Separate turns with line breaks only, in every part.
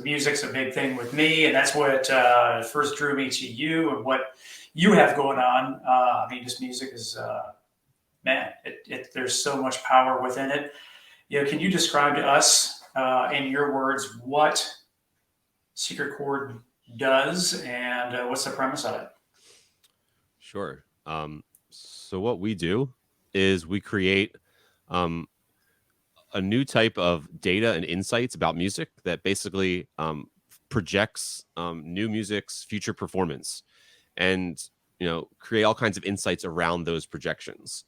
music's a big thing with me, and that's what first drew me to you and what you have going on. I mean, just music is, man, there's so much power within it. Can you describe to us, in your words, what Secret Chord does and what's the premise of it?
Sure. So what we do is we create um, a new type of data and insights about music that basically projects new music's future performance, and create all kinds of insights around those projections.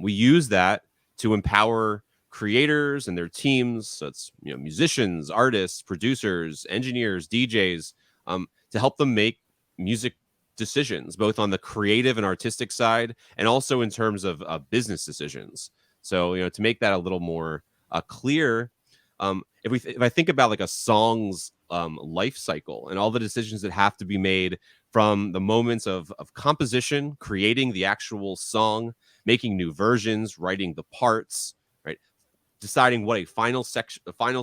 We use that to empower creators and their teams. So it's musicians, artists, producers, engineers, DJs, to help them make music decisions, both on the creative and artistic side, and also in terms of business decisions. So to make that a little more clear, if I think about like a song's life cycle and all the decisions that have to be made from the moments of composition, creating the actual song, making new versions, writing the parts, right, deciding what a final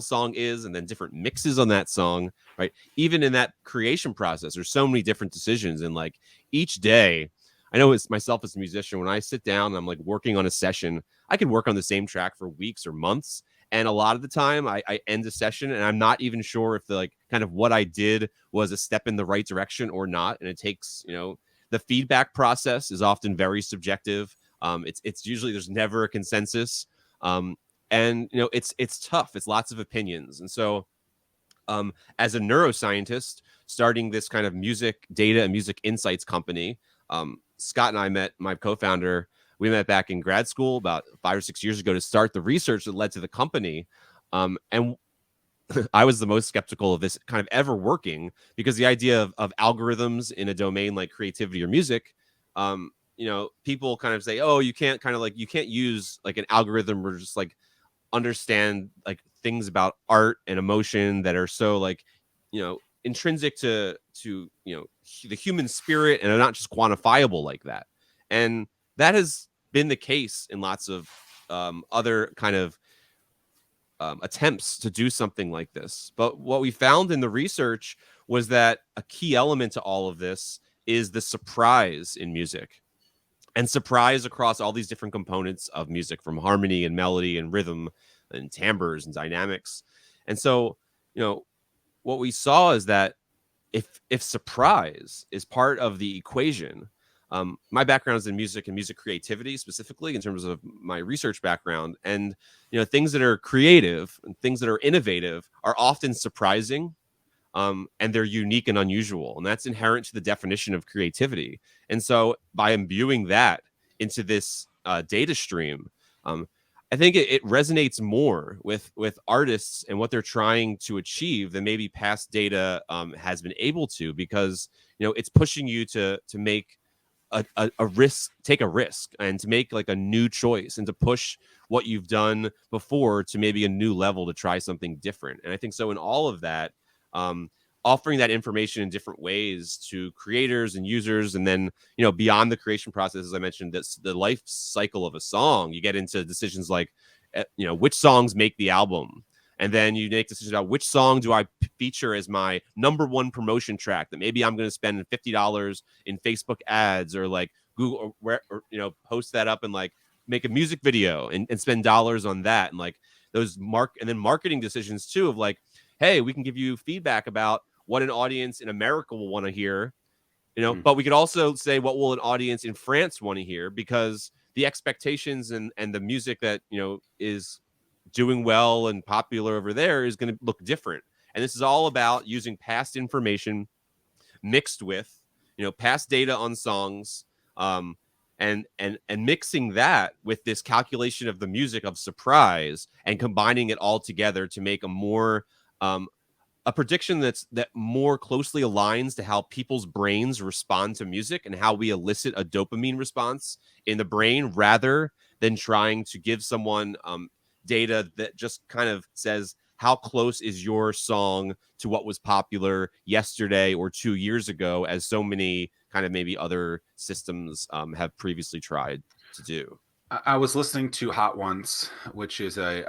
song is, and then different mixes on that song, right? Even in that creation process, there's so many different decisions, and like each day, I know it's myself as a musician, when I sit down and I'm like working on a session, I could work on the same track for weeks or months. And a lot of the time I end a session and I'm not even sure if the like kind of what I did was a step in the right direction or not. And it takes, the feedback process is often very subjective. It's usually, there's never a consensus. And it's tough. It's lots of opinions. And so as a neuroscientist starting this kind of music data and music insights company, Scott and I met, my co-founder, we met back in grad school about 5 or 6 years ago to start the research that led to the company. And I was the most skeptical of this kind of ever working, because the idea of algorithms in a domain like creativity or music, people kind of say, oh, you can't use like an algorithm or just like understand like things about art and emotion that are so like, intrinsic to the human spirit and are not just quantifiable like that. And that has been the case in lots of other kind of attempts to do something like this. But what we found in the research was that a key element to all of this is the surprise in music, and surprise across all these different components of music, from harmony and melody and rhythm and timbres and dynamics. And so, what we saw is that if surprise is part of the equation, my background is in music and music creativity, specifically in terms of my research background, and things that are creative and things that are innovative are often surprising, and they're unique and unusual, and that's inherent to the definition of creativity. And so by imbuing that into this data stream, I think it resonates more with artists and what they're trying to achieve than maybe past data has been able to, because it's pushing you to make a risk, take a risk, and to make like a new choice, and to push what you've done before to maybe a new level, to try something different. And I think so in all of that, offering that information in different ways to creators and users, and then beyond the creation process, as I mentioned, that's the life cycle of a song. You get into decisions like which songs make the album, and then you make decisions about which song do I feature as my #1 promotion track that maybe I'm going to spend $50 in Facebook ads, or like Google, or where, or post that up and like make a music video and spend dollars on that. And like those and then marketing decisions too, of like, hey, we can give you feedback about what an audience in America will want to hear, but we could also say, what will an audience in France want to hear? Because the expectations and the music that, is doing well and popular over there is going to look different. And this is all about using past information mixed with, past data on songs, and mixing that with this calculation of the music of surprise, and combining it all together to make a more a prediction that more closely aligns to how people's brains respond to music, and how we elicit a dopamine response in the brain, rather than trying to give someone data that just kind of says, how close is your song to what was popular yesterday or 2 years ago, as so many kind of maybe other systems have previously tried to do.
I was listening to Hot Ones, which is a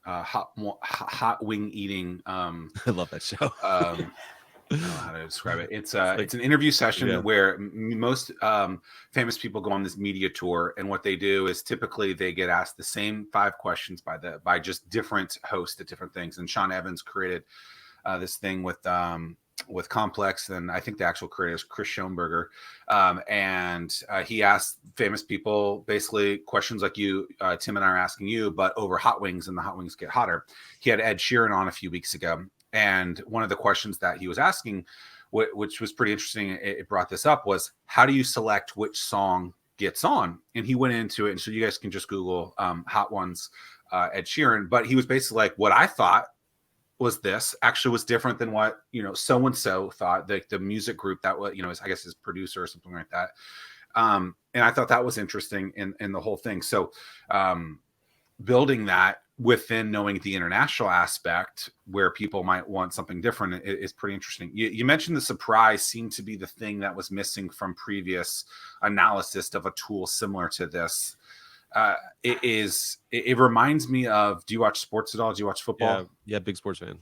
hot wing eating.
I love that show.
I don't know how to describe it. It's
like-
it's an interview session
Yeah.
where most famous people go on this media tour, and what they do is typically they get asked the same 5 questions by just different hosts at different things. And Sean Evans created this thing with Complex, and I think the actual creator is Chris Schoenberger, and he asked famous people basically questions like you, Tim and I are asking you, but over hot wings, and the hot wings get hotter. He had Ed Sheeran on a few weeks ago, and one of the questions that he was asking, which was pretty interesting, it brought this up, was how do you select which song gets on? And he went into it, and so you guys can just Google Hot Ones Ed Sheeran, but he was basically like, what I thought was this actually was different than what so and so thought, the music group that was I guess his producer or something like that, and I thought that was interesting in the whole thing. So building that within knowing the international aspect where people might want something different is pretty interesting. You mentioned the surprise seemed to be the thing that was missing from previous analysis of a tool similar to this. It reminds me of, do you watch sports at all? Do you watch football?
Yeah, big sports fan.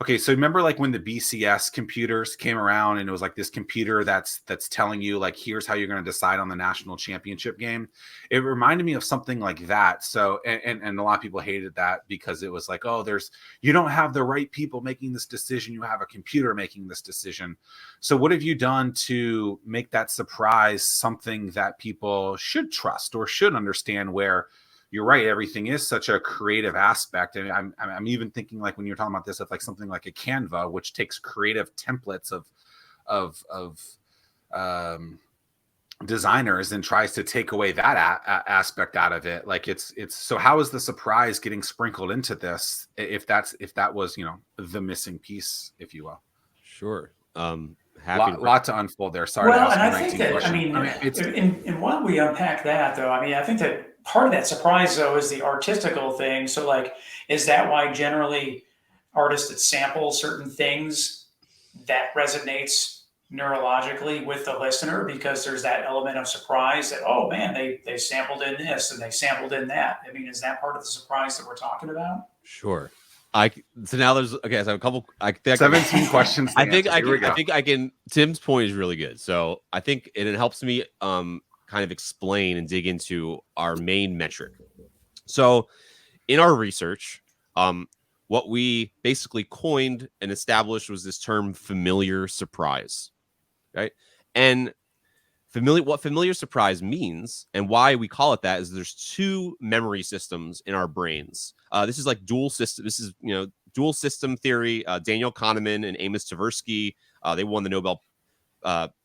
Okay, so remember like when the BCS computers came around, and it was like this computer that's telling you like, here's how you're going to decide on the national championship game. It reminded me of something like that. So and a lot of people hated that because it was like, oh, you don't have the right people making this decision, you have a computer making this decision. So what have you done to make that surprise something that people should trust or should understand, where you're right, everything is such a creative aspect? And I'm even thinking, like, when you're talking about this, of like something like a Canva, which takes creative templates of designers and tries to take away that aspect out of it. Like it's so how is the surprise getting sprinkled into this, if that was the missing piece, if you will?
Sure.
Lot to unfold there. Sorry to ask
and
you
I
19
think that,
questions.
and while we unpack that, though, I think that part of that surprise, though, is the artistical thing. So, like, is that why generally artists that sample certain things, that resonates neurologically with the listener, because there's that element of surprise that, oh man, they sampled in this and they sampled in that. I mean, is that part of the surprise that we're talking about?
Sure. So now there's okay. So a couple.
17 questions.
I think I can. Tim's point is really good. So I think it helps me kind of explain and dig into our main metric. So in our research, what we basically coined and established was this term familiar surprise, right? And what familiar surprise means and why we call it that is there's 2 memory systems in our brains. This is like dual system. This is dual system theory. Daniel Kahneman and Amos Tversky, they won the Nobel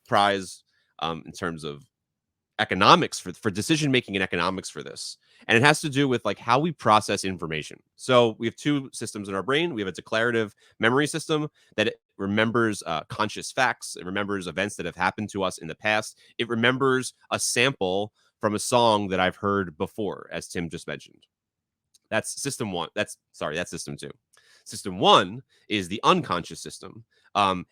Prize in terms of economics for decision making and economics for this. And it has to do with like how we process information. So we have 2 systems in our brain. We have a declarative memory system that it remembers conscious facts. It remembers events that have happened to us in the past. It remembers a sample from a song that I've heard before, as Tim just mentioned. That's system 1. That's system 2. System 1 is the unconscious system.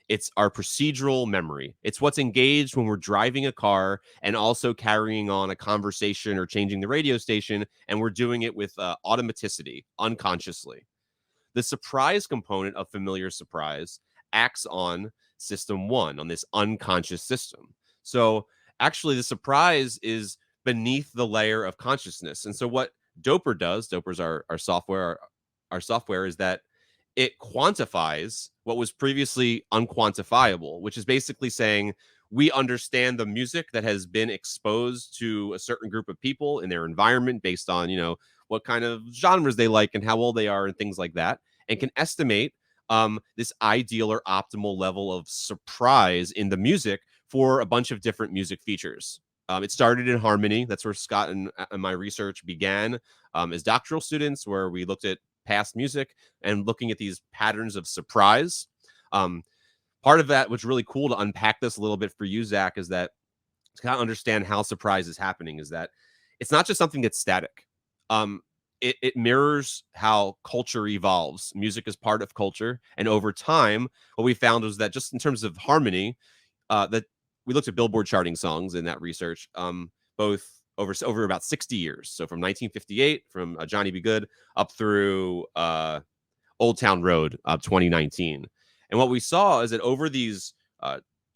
It's our procedural memory. It's what's engaged when we're driving a car and also carrying on a conversation or changing the radio station, and we're doing it with automaticity, unconsciously. The surprise component of familiar surprise acts on system 1, on this unconscious system. So actually the surprise is beneath the layer of consciousness. And so what Dopr does, Dopr's our software, our software, is that it quantifies what was previously unquantifiable, which is basically saying we understand the music that has been exposed to a certain group of people in their environment based on, what kind of genres they like and how old they are and things like that, and can estimate this ideal or optimal level of surprise in the music for a bunch of different music features. It started in harmony. That's where Scott and my research began as doctoral students, where we looked at past music and looking at these patterns of surprise. Part of that, which really cool to unpack this a little bit for you, Zach, is that to kind of understand how surprise is happening, is that it's not just something that's static. It mirrors how culture evolves. Music is part of culture. And over time, what we found was that just in terms of harmony, that we looked at Billboard charting songs in that research, both over about 60 years. So from 1958, from Johnny Be Good up through Old Town Road, 2019. And what we saw is that over these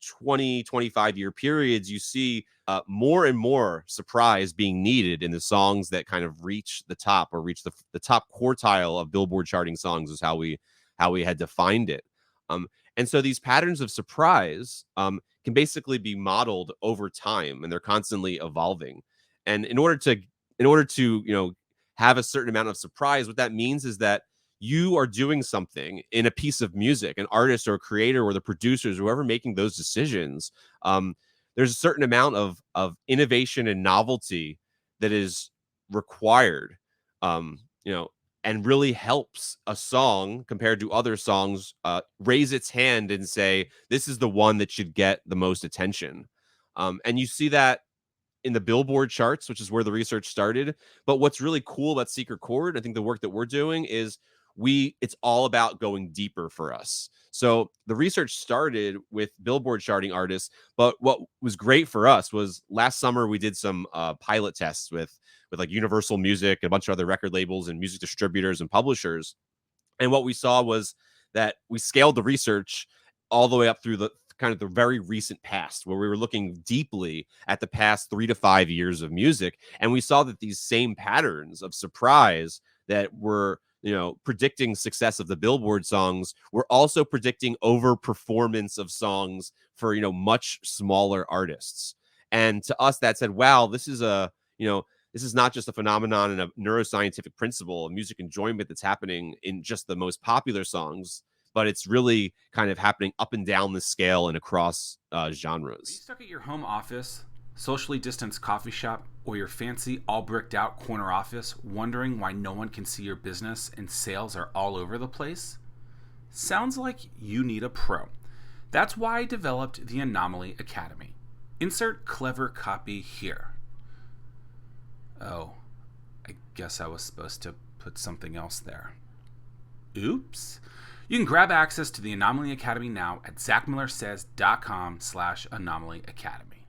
25 year periods, you see more and more surprise being needed in the songs that kind of reach the top, or reach the top quartile of Billboard charting songs, is how we had defined it. And so these patterns of surprise can basically be modeled over time, and they're constantly evolving. And in order to have a certain amount of surprise, what that means is that you are doing something in a piece of music, an artist or a creator or the producers, whoever making those decisions. There's a certain amount of innovation and novelty that is required, and really helps a song compared to other songs raise its hand and say, this is the one that should get the most attention. And you see that in the Billboard charts, which is where the research started. But what's really cool about Secret Chord, I think the work that we're doing, is it's all about going deeper for us. So the research started with Billboard charting artists, but what was great for us was last summer we did some pilot tests with like Universal Music and a bunch of other record labels and music distributors and publishers. And what we saw was that we scaled the research all the way up through the kind of the very recent past, where we were looking deeply at the past 3 to 5 years of music. And we saw that these same patterns of surprise that were, predicting success of the Billboard songs were also predicting overperformance of songs for, much smaller artists. And to us, that said, wow, this is not just a phenomenon and a neuroscientific principle of music enjoyment that's happening in just the most popular songs, but it's really kind of happening up and down the scale and across genres.
Are you stuck at your home office, socially distanced coffee shop, or your fancy all bricked out corner office, wondering why no one can see your business and sales are all over the place? Sounds like you need a pro. That's why I developed the Anomaly Academy. Insert clever copy here. Oh, I guess I was supposed to put something else there. Oops. You can grab access to the Anomaly Academy now at zackmillersays.com/Anomaly Academy.